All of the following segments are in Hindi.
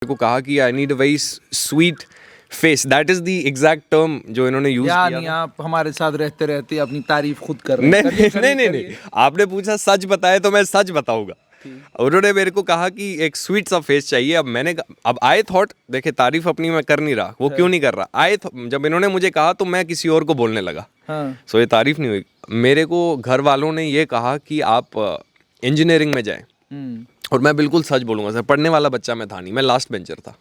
को कहा कि I need a very sweet face, that is the exact term जो इन्होंने यूज किया। नहीं, आप हमारे साथ रहते रहते अपनी तारीफ खुद कर रहे हैं। नहीं, आपने पूछा सच बताए तो मैं सच बताऊंगा। उन्होंने मेरे को कहा कि एक स्वीट सा फेस चाहिए। अब मैंने अब आई थॉट, देखे तारीफ अपनी मैं कर नहीं रहा, वो क्यों नहीं कर रहा, जब इन्होंने मुझे कहा तो मैं किसी और को बोलने लगा। सो ये तारीफ नहीं हुई। मेरे को घर वालों ने ये कहा कि आप इंजीनियरिंग में जाएं, और मैं बिल्कुल सच बोलूँगा सर, पढ़ने वाला बच्चा मैं था नहीं, मैं लास्ट बेंचर था।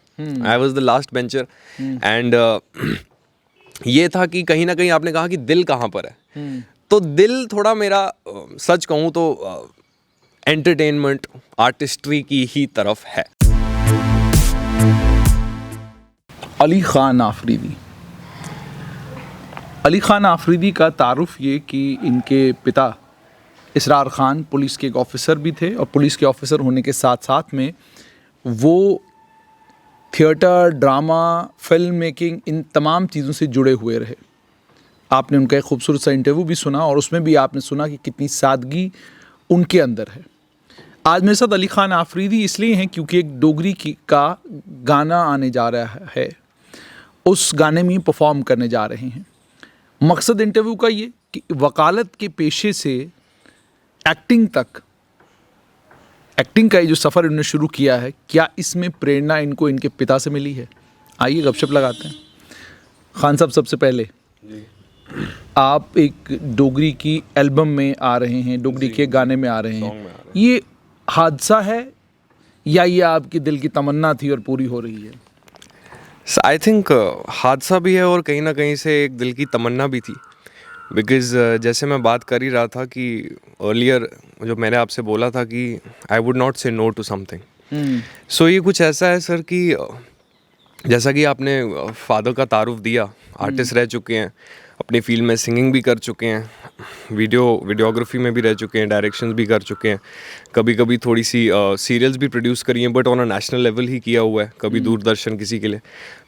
I was the last bencher. And ये था कि कहीं ना कहीं आपने कहा कि दिल कहाँ पर है, तो दिल थोड़ा मेरा सच कहूँ तो एंटरटेनमेंट आर्टिस्ट्री की ही तरफ है। अली खान आफरीदी। अली खान आफरीदी का तारुफ ये कि इनके पिता इसरार खान पुलिस के एक ऑफिसर भी थे, और पुलिस के ऑफिसर होने के साथ साथ में वो थिएटर, ड्रामा, फिल्म मेकिंग, इन तमाम चीज़ों से जुड़े हुए रहे। आपने उनका एक खूबसूरत सा इंटरव्यू भी सुना, और उसमें भी आपने सुना कि कितनी सादगी उनके अंदर है। आज मेरे साथ अली खान आफरीदी इसलिए हैं क्योंकि एक डोगरी का गाना आने जा रहा है, उस गाने में परफॉर्म करने जा रहे हैं। मकसद इंटरव्यू का ये कि वकालत के पेशे से एक्टिंग तक, एक्टिंग का ये जो सफ़र इन्होंने शुरू किया है, क्या इसमें प्रेरणा इनको इनके पिता से मिली है? आइए गपशप लगाते हैं। खान साहब, सबसे पहले आप एक डोगरी की एल्बम में आ रहे हैं, डोगरी के गाने में आ रहे हैं, ये हादसा है या ये आपकी दिल की तमन्ना थी और पूरी हो रही है? आई थिंक हादसा भी है और कहीं ना कहीं से एक दिल की तमन्ना भी थी। बिकॉज़ जैसे मैं बात कर ही रहा था कि अर्लियर जो मैंने आपसे बोला था कि आई would not say no to something. सो ये कुछ ऐसा है सर कि जैसा कि आपने फादर का तारुफ दिया, आर्टिस्ट रह चुके हैं, अपनी फील्ड में सिंगिंग भी कर चुके हैं, वीडियोग्राफी में भी रह चुके हैं, डायरेक्शंस भी कर चुके हैं, कभी कभी थोड़ी सी सीरियल्स भी प्रोड्यूस करी हैं, but on a national level ही किया हुआ है, कभी दूरदर्शन किसी के लिए।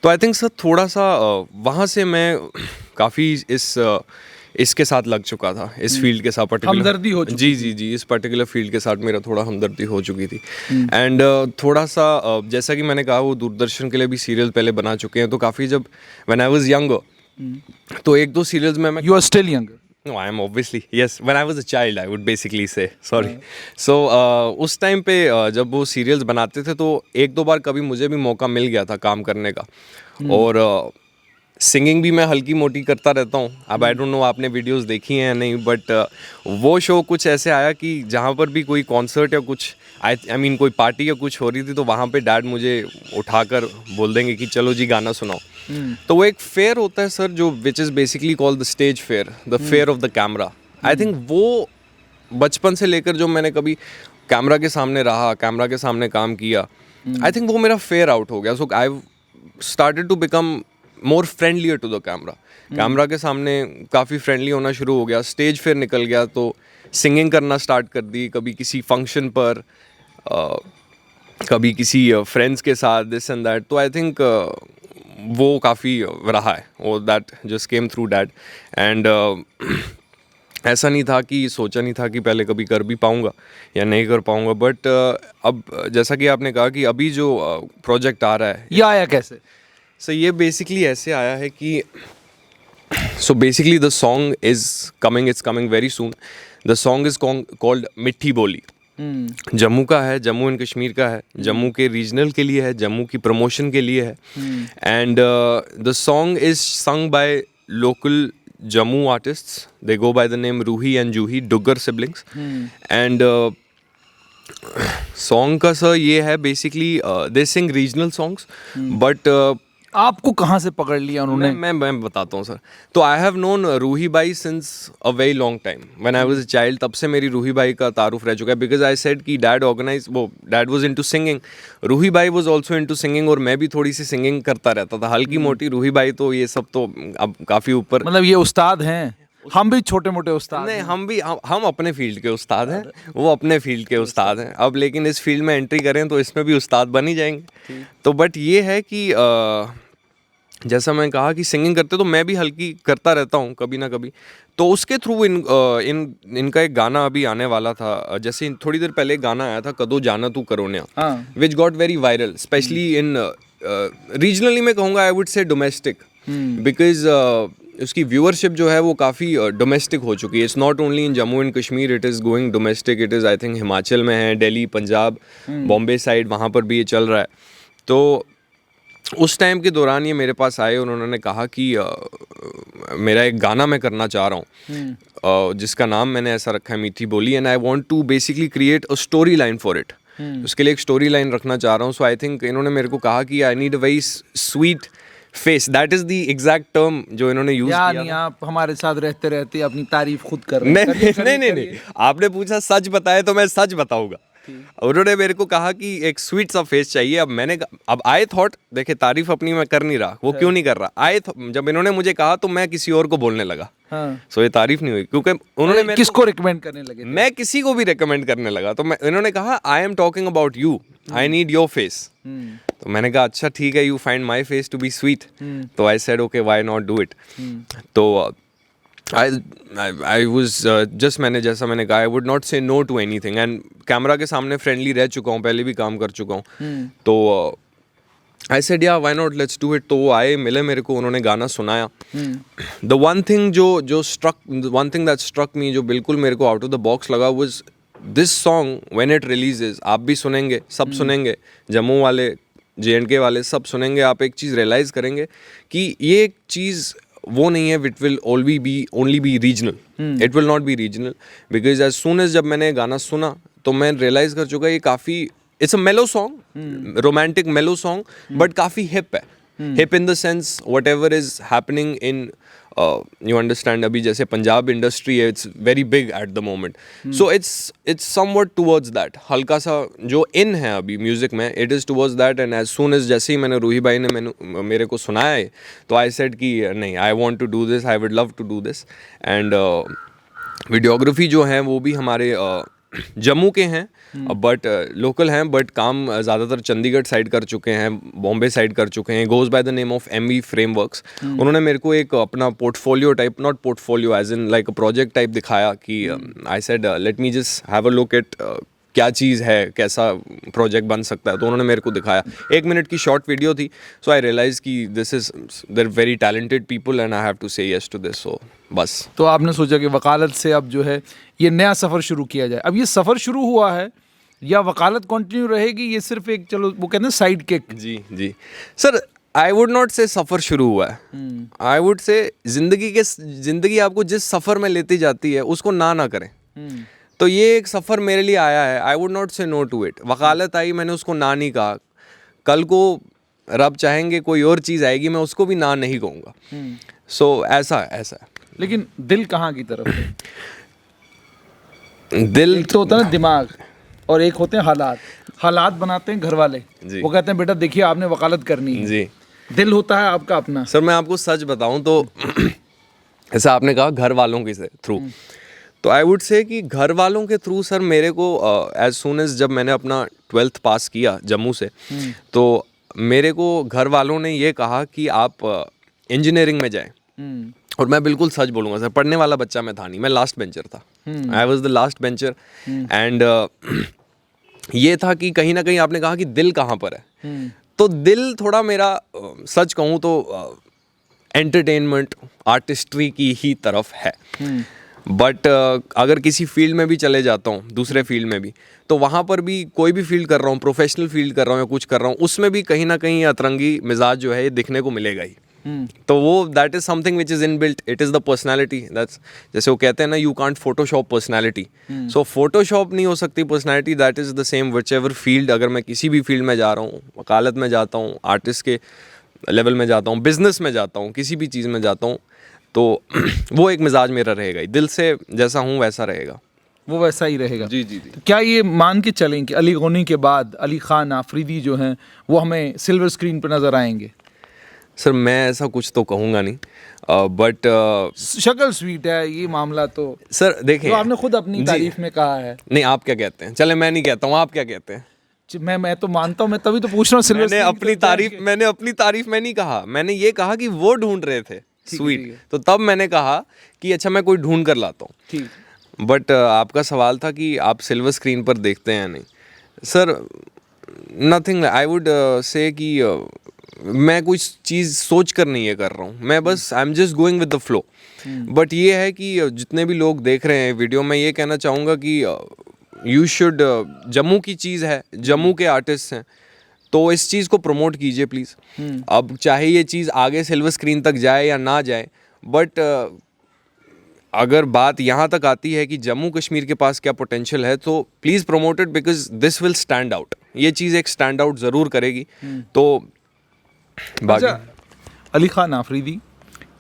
तो आई थिंक सर थोड़ा सा वहाँ से मैं काफ़ी इसके साथ लग चुका था, इस फील्ड के साथ पर्टिकुलर हमदर्दी हो चुकी जी, इस पर्टिकुलर फील्ड के साथ मेरा थोड़ा हमदर्दी हो चुकी थी। एंड थोड़ा सा जैसा कि मैंने कहा, वो दूरदर्शन के लिए भी सीरियल पहले बना चुके हैं, तो काफ़ी जब व्हेन आई वाज यंग, तो एक दो सीरियल्स में मैं you are still younger. No, I am obviously, yes. When I was a child, I would basically say. Sorry. So, उस टाइम पे जब वो सीरियल्स बनाते थे तो एक दो बार कभी मुझे भी मौका मिल गया था काम करने का, और सिंगिंग भी मैं हल्की मोटी करता रहता हूँ। अब आई डोंट नो आपने वीडियोस देखी हैं या नहीं, बट वो शो कुछ ऐसे आया कि जहाँ पर भी कोई कॉन्सर्ट या कुछ आई मीन कोई पार्टी या कुछ हो रही थी, तो वहाँ पे डैड मुझे उठाकर बोल देंगे कि चलो जी गाना सुनाओ। तो वो एक फेयर होता है सर, जो which is basically called the stage fair, the fair of the camera. I think वो बचपन से लेकर जो मैंने कभी कैमरा के सामने रहा, कैमरा के सामने काम किया, आई थिंक वो मेरा फेयर आउट हो गया। So I started to become more friendlier to the camera. Camera के सामने काफ़ी फ्रेंडली होना शुरू हो गया, स्टेज फेयर निकल गया तो सिंगिंग करना स्टार्ट कर दी, कभी किसी फंक्शन पर, कभी किसी फ्रेंड्स के साथ, दिस एंड दैट। तो आई थिंक वो काफ़ी रहा है, वो that just came through dad. And ऐसा नहीं था कि सोचा नहीं था कि पहले कभी कर भी पाऊँगा या नहीं कर पाऊँगा, बट अब जैसा कि आपने कहा कि अभी जो प्रोजेक्ट आ रहा है, ये आया कैसे? सो ये बेसिकली ऐसे आया है कि so basically the song is coming, it's coming very soon. The song is called मिट्ठी बोली। जम्मू का है, जम्मू एंड कश्मीर का है, जम्मू के रीजनल के लिए है, जम्मू की प्रमोशन के लिए है। And the song is sung by local Jammu artists, they go by the name Roohi and Juhi, Duggar siblings. And song का सर ये है basically they sing regional songs, but आपको कहाँ से पकड़ लिया उन्होंने? मैं बताता हूँ सर। तो I have known Roohi Bai since a very long time, when I was a child, तब से मेरी रूही बाई का तारुफ रह चुका है। बिकॉज आई सेड कि dad was into singing, Roohi Bai was also into singing, और मैं भी थोड़ी सी सिंगिंग करता रहता था, हल्की मोटी। रूही बाई तो ये सब तो अब काफ़ी ऊपर, मतलब ये उस्ताद हैं, हम भी छोटे मोटे उस्ताद नहीं, हम अपने फील्ड के उस्ताद हैं, वो अपने फील्ड के उस्ताद हैं। अब लेकिन इस फील्ड में एंट्री करें तो इसमें भी उस्ताद बन ही जाएंगे। तो बट ये है कि जैसा मैं कहा कि सिंगिंग करते तो मैं भी हल्की करता रहता हूँ कभी ना कभी, तो उसके थ्रू इनका एक गाना अभी आने वाला था, जैसे थोड़ी देर पहले एक गाना आया था कदो जाना तू करोनिया, हाँ। Which got very viral specially in regionally, मैं कहूँगा I would say domestic, because उसकी व्यूअरशिप जो है वो काफ़ी डोमेस्टिक हो चुकी है। It's not only in Jammu and Kashmir, it is going domestic, it is I think Himachal में है, दिल्ली, पंजाब, बॉम्बे साइड, वहाँ पर भी ये चल रहा है। तो उस टाइम के दौरान ये मेरे पास आए और उन्होंने कहा कि मेरा एक गाना मैं करना चाह रहा हूँ, जिसका नाम मैंने ऐसा रखा है मीठी बोली, and I want to basically create a storyline for it. उसके लिए एक स्टोरी लाइन रखना चाह रहा हूँ। सो आई थिंक इन्होंने मेरे को कहा कि I need a very sweet face, that is the exact term जो इन्होंने यूज किया। नहीं, आप हमारे साथ रहते रहते अपनी तारीफ खुद कर रहे नहीं हैं। नहीं नहीं नहीं, आपने पूछा सच बताए तो मैं सच बताऊंगा। उन्होंने मेरे को कहा कि एक स्वीट सा फेस चाहिए। अब आई थॉट, देखे तारीफ अपनी मैं कर नहीं रहा, वो क्यों नहीं कर रहा, जब इन्होंने मुझे कहा तो मैं किसी और को बोलने लगा। हाँ। सो ये तारीफ नहीं हुई, क्योंकि उन्होंने किसको रिकमेंड करने लगे थे? मैं किसी को भी रिकमेंड करने लगा, तो इन्होंने कहा I am talking about you, I need your face. तो मैंने कहा अच्छा ठीक है, you find my face to be sweet, तो I said okay why not do it. तो I was just मैंने कहा, I would not say no to anything, and camera के सामने फ्रेंडली रह चुका हूँ, पहले भी काम कर चुका हूँ, तो I said yeah why not, let's do it. तो वो आए, मिले मेरे को, उन्होंने गाना सुनाया। The one thing one thing that struck me, जो बिल्कुल मेरे को आउट ऑफ द बॉक्स लगा, was this song when it releases, आप भी सुनेंगे, सब सुनेंगे, जम्मू वाले, JNK वाले सब सुनेंगे, आप एक चीज़ रियलाइज़ करेंगे कि ये एक चीज़ वो नहीं है it will only be regional, it will not be regional, because as soon as जब मैंने गाना सुना तो मैं रियलाइज़ कर चुका ये काफ़ी, it's a mellow song, romantic mellow song, but काफ़ी हिप है। Hip in the sense whatever is happening in, you understand, अभी जैसे पंजाब इंडस्ट्री है, it's very big at the moment, so it's somewhat towards that, हल्का सा जो इन है अभी म्यूजिक में, it is towards that. And as soon as जैसे ही मैंने रूही भाई ने मेरे को सुनाया है, तो आई सेड कि नहीं, I want to do this, I would love to do this. And videography जो है वो भी हमारे जम्मू के हैं, बट लोकल हैं, बट काम ज़्यादातर चंडीगढ़ साइड कर चुके हैं, बॉम्बे साइड कर चुके हैं, goes by the name of MV frameworks. उन्होंने मेरे को एक अपना portfolio type, not portfolio as in like a project type दिखाया कि I said let me just have a look at क्या चीज़ है, कैसा प्रोजेक्ट बन सकता है। तो उन्होंने मेरे को दिखाया, 1 मिनट की शॉर्ट वीडियो थी। सो आई रियलाइज कि this is there very talented people and I have to say yes to this. So बस। तो आपने सोचा कि वकालत से अब जो है ये नया सफ़र शुरू किया जाए। अब ये सफ़र शुरू हुआ है या वकालत कंटिन्यू रहेगी, ये सिर्फ एक, चलो वो कहते हैं साइड किक? जी sir, I would not say सफ़र शुरू हुआ है, आई वुड से ज़िंदगी आपको जिस सफ़र में लेती जाती है उसको ना करें। तो ये एक सफ़र मेरे लिए आया है, आई would not say no to it. वकालत आई, मैंने उसको ना नहीं कहा, कल को रब चाहेंगे कोई और चीज़ आएगी, मैं उसको भी ना नहीं कहूँगा। सो ऐसा है। लेकिन दिल कहाँ की तरफ है? दिल एक तो होता है ना दिमाग, और एक होते हैं हालात बनाते हैं घर वाले। वो कहते हैं बेटा देखिए आपने वकालत करनी है जी। दिल होता है आपका अपना। सर मैं आपको सच बताऊं तो ऐसा आपने कहा घर वालों के थ्रू, तो आई वुड से कि घर वालों के थ्रू सर मेरे को एज सून एज जब मैंने अपना 12th पास किया जम्मू से, तो मेरे को घर वालों ने ये कहा कि आप इंजीनियरिंग में जाएं। और मैं बिल्कुल सच बोलूँगा सर, पढ़ने वाला बच्चा मैं था नहीं, मैं लास्ट बेंचर था, I was the last bencher. And ये था कि कहीं ना कहीं आपने कहा कि दिल कहाँ पर है, तो दिल थोड़ा मेरा सच कहूँ तो एंटरटेनमेंट आर्टिस्ट्री की ही तरफ है। बट अगर किसी फील्ड में भी चले जाता हूँ, दूसरे फील्ड में भी, तो वहाँ पर भी कोई भी फील्ड कर रहा हूँ, प्रोफेशनल फील्ड कर रहा हूँ या कुछ कर रहा हूँ, उसमें भी कहीं ना कहीं अतरंगी मिजाज जो है ये दिखने को मिलेगा ही। तो वो that is something which is inbuilt, it is the personality. That's जैसे वो कहते हैं ना, you can't Photoshop personality. So Photoshop नहीं हो सकती personality, that is the same which ever field. अगर मैं किसी भी फील्ड में जा रहा हूँ, वकालत में जाता हूँ, आर्टिस्ट के लेवल में जाता हूँ, बिजनेस में जाता हूँ, किसी भी चीज़ में जाता हूँ, तो वो एक मिजाज मेरा रहेगा ही, दिल से जैसा हूँ वैसा रहेगा, वो वैसा ही रहेगा। जी। तो क्या ये मान के चलें कि अली गनी के बाद अली खान आफरीदी जो हैं वो हमें सिल्वर स्क्रीन पर नजर आएंगे? सर मैं ऐसा कुछ तो कहूँगा नहीं, बट शक्ल स्वीट है ये मामला। तो सर देखें, तो आपने खुद अपनी तारीफ में कहा है। नहीं आप क्या कहते हैं? चले मैं नहीं कहता हूँ, आप क्या कहते हैं? मैं तो मानता हूँ, मैं तभी तो पूछ रहा हूँ सिल्वर मैंने अपनी तारीफ में नहीं कहा, मैंने ये कहा कि वो ढूंढ रहे थे ठीक स्वीट, है। तो तब मैंने कहा कि अच्छा मैं कोई ढूंढ कर लाता हूँ। ठीक। बट आपका सवाल था कि आप सिल्वर स्क्रीन पर देखते हैं या नहीं। Sir nothing, I would say कि मैं कोई चीज़ सोच कर नहीं ये कर रहा हूँ, मैं बस I am just going with the flow. But ये है कि जितने भी लोग देख रहे हैं वीडियो, मैं ये कहना चाहूँगा कि यू शुड, जम्मू की चीज़ है, जम्मू के आर्टिस्ट हैं, तो इस चीज़ को प्रमोट कीजिए प्लीज़। अब चाहे ये चीज़ आगे सिल्वर स्क्रीन तक जाए या ना जाए, बट अगर बात यहाँ तक आती है कि जम्मू कश्मीर के पास क्या पोटेंशियल है, तो please promote it, because this will stand out. ये चीज़ एक स्टैंड आउट ज़रूर करेगी। तो बाकी अली खान आफरीदी,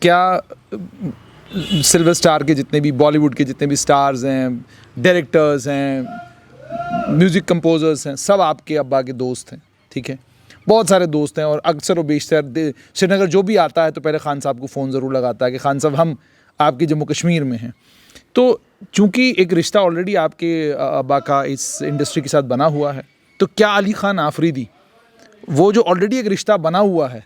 क्या सिल्वर स्टार के जितने भी, बॉलीवुड के जितने भी स्टार्स हैं, डायरेक्टर्स हैं, म्यूज़िक कंपोजर्स हैं, सब आपके अब्बा के दोस्त हैं, ठीक है? बहुत सारे दोस्त हैं, और अक्सर व बेशतर श्रीनगर जो भी आता है तो पहले खान साहब को फ़ोन ज़रूर लगाता है कि खान साहब हम आपके जम्मू कश्मीर में हैं। तो चूँकि एक रिश्ता ऑलरेडी आपके अब्बा का इस इंडस्ट्री के साथ बना हुआ है, तो क्या अली खान आफरीदी वो जो ऑलरेडी एक रिश्ता बना हुआ है,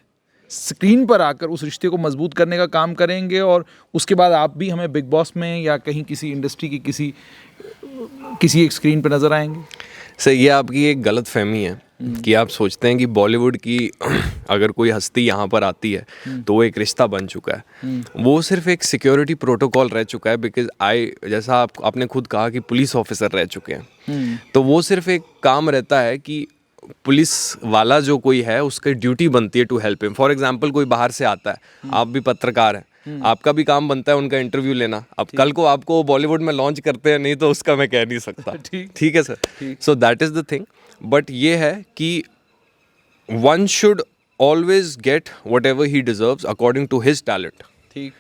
स्क्रीन पर आकर उस रिश्ते को मजबूत करने का काम करेंगे, और उसके बाद आप भी हमें बिग बॉस में या कहीं किसी इंडस्ट्री की किसी एक स्क्रीन पर नज़र आएंगे? सर ये आपकी एक गलत फहमी है कि आप सोचते हैं कि बॉलीवुड की अगर कोई हस्ती यहाँ पर आती है तो वो एक रिश्ता बन चुका है। वो सिर्फ एक सिक्योरिटी प्रोटोकॉल रह चुका है, बिकॉज जैसा आपने खुद कहा कि पुलिस ऑफिसर रह चुके हैं, तो वो सिर्फ एक काम रहता है कि पुलिस वाला जो कोई है उसकी ड्यूटी बनती है to help him. For example कोई बाहर से आता है, आप भी पत्रकार हैं, आपका भी काम बनता है उनका इंटरव्यू लेना। अब कल को आपको बॉलीवुड में लॉन्च करते हैं नहीं, तो उसका मैं कह नहीं सकता। ठीक है sir, so that is the thing. But ये है कि one should always get whatever he deserves according to his talent. ठीक।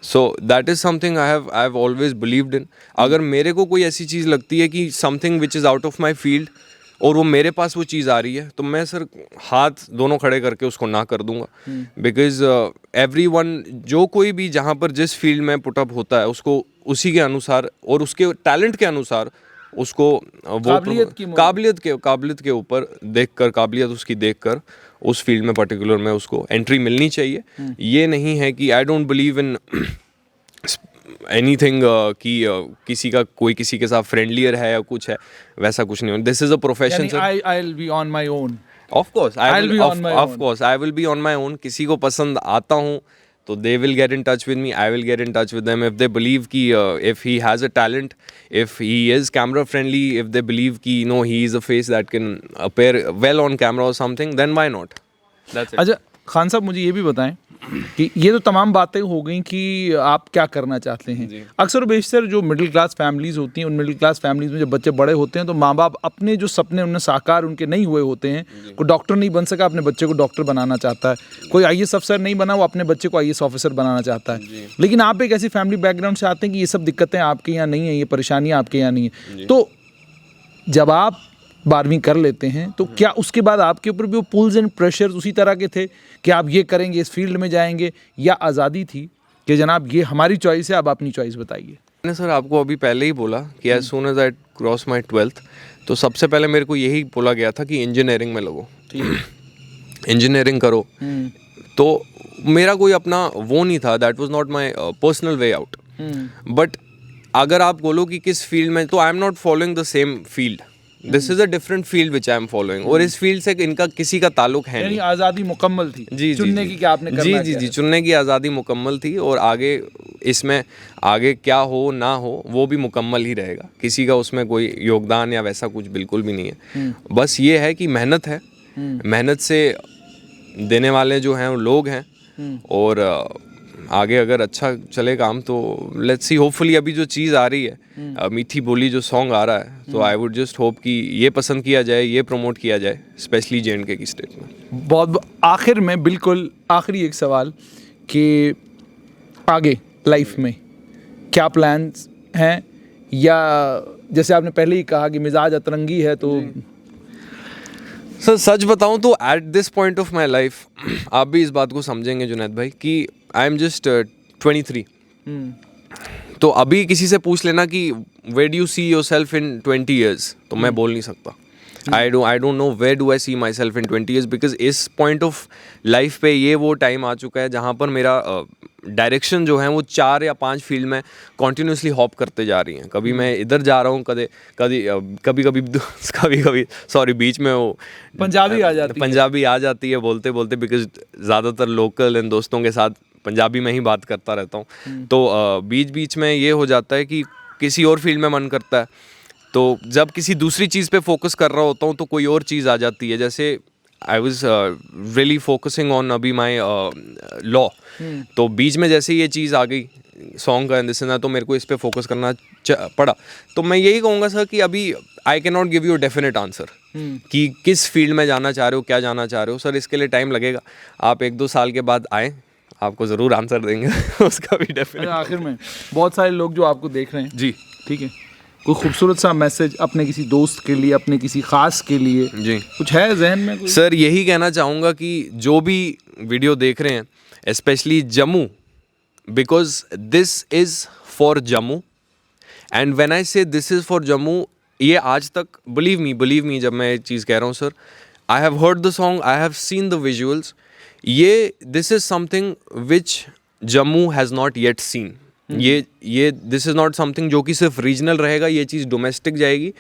So that is something I have always believed in. अगर मेरे को कोई ऐसी चीज़ लगती है कि something which is out of my field और वो मेरे पास वो चीज़ आ रही है, तो मैं सर हाथ दोनों खड़े करके उसको ना कर दूंगा। बिकॉज एवरीवन, जो कोई भी जहाँ पर जिस फील्ड में पुटअप होता है, उसको उसी के अनुसार और उसके टैलेंट के अनुसार उसको वो काबिलियत के ऊपर देखकर, काबिलियत उसकी देखकर उस फील्ड में पर्टिकुलर में उसको एंट्री मिलनी चाहिए। ये नहीं है कि I don't believe in anything कि किसी का कोई किसी के साथ फ्रेंडलियर है या कुछ है, वैसा कुछ नहीं। This is a profession sir. I will be on my own. Of course I will be on my own. किसी को पसंद आता हूँ तो they will get in touch with me, I will get in touch with them. If they believe कि if he has a talent, if he is camera friendly, if they believe कि he is a face that can appear well on camera or something, then why not? That's it. अच्छा खान साहब, मुझे ये भी बताएं कि ये तो तमाम बातें हो गई कि आप क्या करना चाहते हैं। अक्सर बेशतर जो मिडिल क्लास फैमिलीज़ होती हैं, उन मिडिल क्लास फैमिलीज़ में जब बच्चे बड़े होते हैं तो माँ बाप अपने जो सपने उनमें साकार उनके नहीं हुए होते हैं, कोई डॉक्टर नहीं बन सका, अपने बच्चे को डॉक्टर बनाना चाहता है, कोई IAS अफसर नहीं बना, वो अपने बच्चे को IAS ऑफिसर बनाना चाहता है। लेकिन आप एक ऐसी फैमिली बैकग्राउंड से आते हैं कि ये सब दिक्कतें आपके यहाँ नहीं है, ये परेशानियाँ आपके यहाँ नहीं है। तो जब आप 12वीं कर लेते हैं तो क्या उसके बाद आपके ऊपर भी वो पुल्स एंड प्रेशर्स उसी तरह के थे कि आप ये करेंगे, इस फील्ड में जाएंगे, या आज़ादी थी कि जनाब ये हमारी चॉइस है, आप अपनी चॉइस बताइए? मैंने सर आपको अभी पहले ही बोला कि as soon as I cross my 12th, तो सबसे पहले मेरे को यही बोला गया था कि इंजीनियरिंग में लगो, इंजीनियरिंग करो। तो मेरा कोई अपना वो नहीं था, that was not my personal way out. But अगर आप बोलो कि किस फील्ड में, तो I am not following the same field, this is a different field which I am following. और इस फील्ड से इनका किसी का ताल्लुक है नहीं। आज़ादी मुकम्मल थी चुनने की, क्या आपने करना जी, चुनने की आज़ादी मुकम्मल थी, और आगे इसमें आगे क्या हो ना हो वो भी मुकम्मल ही रहेगा। किसी का उसमें कोई योगदान या वैसा कुछ बिल्कुल भी नहीं है। बस ये है कि मेहनत है, मेहनत से देने वाले जो हैं वो लोग हैं, और आगे अगर अच्छा चले काम तो लेट्स सी। होपफुली अभी जो चीज़ आ रही है, मीठी बोली जो सॉन्ग आ रहा है, तो आई वुड जस्ट होप कि ये पसंद किया जाए, ये प्रमोट किया जाए, स्पेशली J&K की स्टेट में। बहुत आखिर में, बिल्कुल आखिरी एक सवाल कि आगे लाइफ में क्या प्लान्स हैं, या जैसे आपने पहले ही कहा कि मिजाज अतरंगी है, तो सर सच बताऊं तो at this point of my life, आप भी इस बात को समझेंगे जुनैद भाई, कि आई एम जस्ट 23। तो अभी किसी से पूछ लेना कि where do you see yourself in 20 years, तो मैं बोल नहीं सकता। I don't know where do I see myself in 20 years, because इस पॉइंट ऑफ लाइफ पे ये वो टाइम आ चुका है जहाँ पर मेरा डायरेक्शन जो है वो 4 या 5 फील्ड में कॉन्टीन्यूसली हॉप करते जा रही हैं. कभी मैं इधर जा रहा हूँ, कभी सॉरी बीच में वो पंजाबी आ जाती है बोलते बोलते, बिकॉज ज़्यादातर लोकल एंड दोस्तों के साथ पंजाबी में ही बात करता रहता हूँ. तो बीच बीच में ये हो जाता है कि किसी और फील्ड में मन करता है, तो जब किसी दूसरी चीज़ पे फोकस कर रहा होता हूँ तो कोई और चीज़ आ जाती है. जैसे I was really focusing on अभी माई लॉ, तो बीच में जैसे ये चीज़ आ गई सॉन्ग का इंडस्ट्री, तो मेरे को इस पे फोकस करना पड़ा. तो मैं यही कहूँगा सर कि अभी I can not give you definite answer कि किस फील्ड में जाना चाह रहे हो, क्या जाना चाह रहे हो. सर इसके लिए टाइम लगेगा, आप 1-2 साल के बाद आएँ, आपको ज़रूर आंसर देंगे उसका भी डेफिनेट. आखिर में बहुत सारे लोग जो आपको देख रहे हैं जी, ठीक है, कोई खूबसूरत सा मैसेज अपने किसी दोस्त के लिए, अपने किसी खास के लिए जी कुछ है जहन में कोई? सर यही कहना चाहूँगा कि जो भी वीडियो देख रहे हैं specially Jammu, because this is for Jammu and when I से दिस इज़ फॉर जम्मू, ये आज तक बिलीव मी जब मैं एक चीज़ कह रहा हूँ sir, I have heard the song, I have seen the visuals, ये this is something which Jammu has not yet seen. ये दिस इज़ नॉट समथिंग जो कि सिर्फ रीजनल रहेगा, ये चीज़ डोमेस्टिक जाएगी.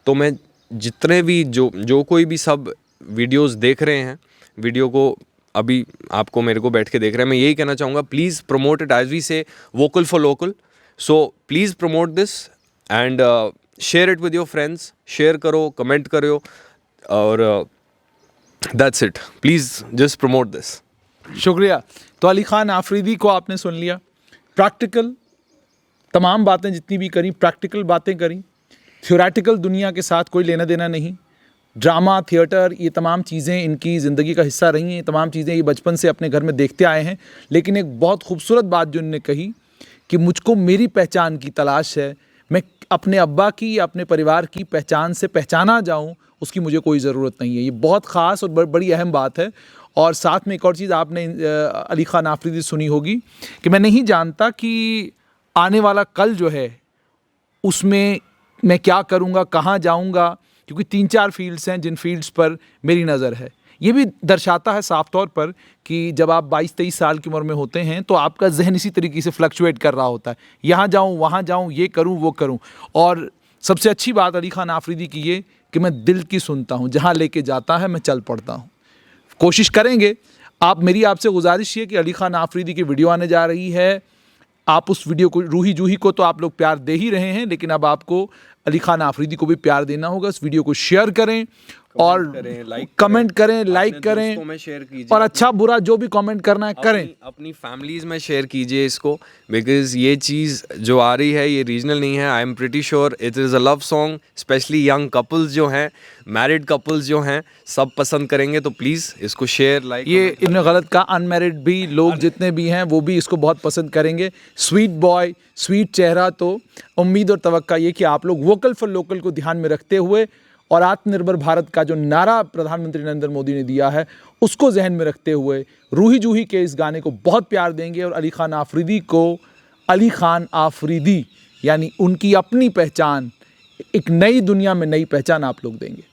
तो मैं जितने भी जो कोई भी सब वीडियोस देख रहे हैं, वीडियो को अभी आपको मेरे को बैठ के देख रहे हैं, मैं यही कहना चाहूँगा, please promote it as we say vocal for local. So please promote this and share it with your friends, share करो, कमेंट करो, और that's it. Please just promote this. शुक्रिया. तो अली खान आफरीदी को आपने सुन लिया, प्रैक्टिकल तमाम बातें जितनी भी करी, प्रैक्टिकल बातें करी, थ्योरेटिकल दुनिया के साथ कोई लेना देना नहीं. ड्रामा, थिएटर, ये तमाम चीज़ें इनकी ज़िंदगी का हिस्सा रही हैं, तमाम चीज़ें ये बचपन से अपने घर में देखते आए हैं. लेकिन एक बहुत खूबसूरत बात जो इन्होंने कही कि मुझको मेरी पहचान की तलाश है, मैं अपने अब्बा की या अपने परिवार की पहचान से पहचाना जाऊँ, उसकी मुझे कोई ज़रूरत नहीं है. ये बहुत ख़ास और बड़ी अहम बात है. और साथ में एक और चीज़ आपने अली खान आफरीदी सुनी होगी कि मैं नहीं जानता कि आने वाला कल जो है उसमें मैं क्या करूँगा, कहाँ जाऊँगा, क्योंकि 3-4 फील्ड्स हैं जिन फील्ड्स पर मेरी नज़र है. ये भी दर्शाता है साफ तौर पर कि जब आप 22-23 साल की उम्र में होते हैं तो आपका जहन इसी तरीके से फ्लक्चुएट कर रहा होता है, यहाँ जाऊँ वहाँ जाऊँ, ये करूँ वो करूँ. और सबसे अच्छी बात अली खान आफरीदी की ये कि मैं दिल की सुनता हूँ, जहाँ लेके जाता है मैं चल पड़ता हूँ. कोशिश करेंगे. आप मेरी आपसे गुजारिश ये कि अली खान आफरीदी की वीडियो आने जा रही है, आप उस वीडियो को, रूही जूही को तो आप लोग प्यार दे ही रहे हैं, लेकिन अब आपको अली खान आफरीदी को भी प्यार देना होगा. इस वीडियो को शेयर करें और कमेंट करें, लाइक करें, शेयर कीजिए, और अच्छा बुरा जो भी कमेंट करना है करें. अपनी फैमिलीज में शेयर कीजिए इसको, बिकॉज ये चीज़ जो आ रही है ये रीजनल नहीं है. I am pretty sure it is a love song. Specially young couples जो हैं, मैरिड कपल्स जो हैं, सब पसंद करेंगे. तो प्लीज़ इसको शेयर, लाइक. ये इन्होंने गलत कहा, अनमैरिड भी लोग जितने भी हैं वो भी इसको बहुत पसंद करेंगे. स्वीट बॉय, स्वीट चेहरा. तो उम्मीद और तवक्का ये कि आप लोग वोकल फॉर लोकल को ध्यान में रखते हुए और आत्मनिर्भर भारत का जो नारा प्रधानमंत्री नरेंद्र मोदी ने दिया है उसको जहन में रखते हुए रूही जूही के इस गाने को बहुत प्यार देंगे. और अली खान आफरीदी को अली खान आफरीदी यानी उनकी अपनी पहचान, एक नई दुनिया में नई पहचान आप लोग देंगे.